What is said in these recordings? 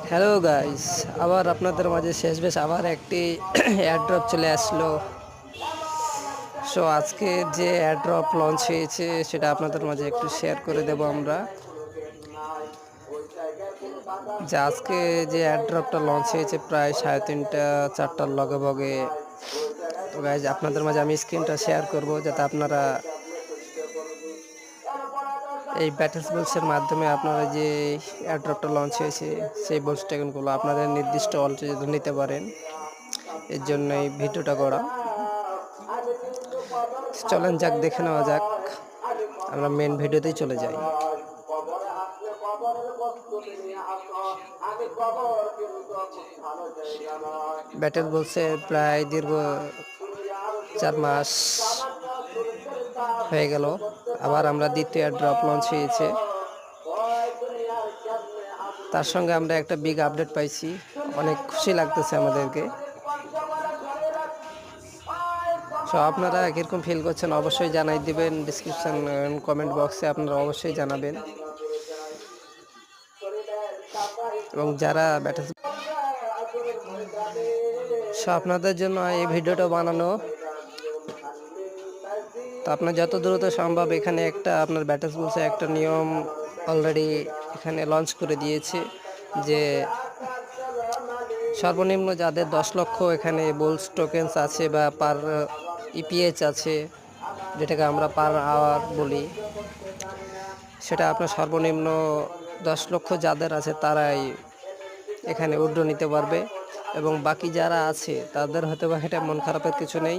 Hello guys, আবার আপনাদের মাঝে শেষমেশ আবার একটি এয়ারড্রপ চলে আসলো। সো আজকে যে এয়ারড্রপ লঞ্চ হয়েছে সেটা আপনাদের মাঝে একটু শেয়ার করে দেব আমরা। যে আজকে যে এয়ারড্রপটা লঞ্চ হয়েছে প্রায় 3:30 4টার লগে বগে। তো গাইজ আপনাদের মাঝে আমি স্ক্রিনটা শেয়ার করব যাতে আপনারা এই ব্যাটেলস বক্সের মাধ্যমে আপনারা যে এয়ারড্রপটা লঞ্চ হয়েছে সেই বক্স টোকেনগুলো আপনাদের নির্দিষ্ট অলরেডি নিতে পারেন। এর জন্য এই ভিডিওটা করা। চলেন যাক, দেখে নেওয়া যাক। আমরা মেন ভিডিওতেই চলে যাই। ব্যাটেল বলছে প্রায় দীর্ঘ 4 মাস হয়ে গেল, আবার আমরা দ্বিতীয় ড্রপ লঞ্চ হয়েছে। তার সঙ্গে আমরা একটা বিগ আপডেট পাইছি, অনেক খুশি লাগতেছে আমাদেরকে। সো আপনারা কীরকম ফিল করছেন অবশ্যই জানাই দিবেন, ডিসক্রিপশন কমেন্ট বক্সে আপনারা অবশ্যই জানাবেন। এবং যারা ব্যাটেল সো আপনাদের জন্য এই ভিডিওটা বানানো। তো আপনার যত দ্রুত সম্ভব এখানে একটা আপনার ব্যাটেলস বলছে একটা নিয়ম অলরেডি এখানে লঞ্চ করে দিয়েছে যে সর্বনিম্ন যাদের 10 লক্ষ এখানে বোলস টোকেন্স আছে বা পার ইপিএইচ আছে, যেটাকে আমরা পার আওয়ার বলি, সেটা আপনার সর্বনিম্ন 10 লক্ষ যাদের আছে তারাই এখানে উইথড্র নিতে পারবে। এবং বাকি যারা আছে তাদের হয়তো বা এটা মন খারাপের কিছু নেই,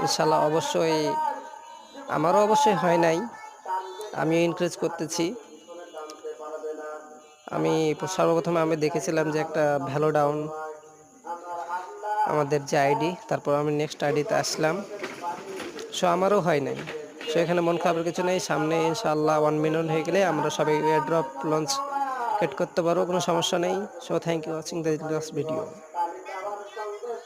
ইনশাল্লাহ। অবশ্যই আমারও অবশ্যই হয় নাই, আমিও এনকারেজ করতেছি। আমি সর্বপ্রথমে আমি দেখেছিলাম যে একটা ভ্যালো ডাউন আমাদের যে আইডি, তারপর আমি নেক্সট আইডিতে আসলাম। সো আমারও হয় নাই। সো এখানে মন খারাপের কিছু নেই, সামনে ইনশাআল্লাহ 1 মিলিয়ন হয়ে গেলে আমরা সবাই এয়ারড্রপ লঞ্চ করতে পারবো, কোনো সমস্যা নেই। So thank you watching the last video.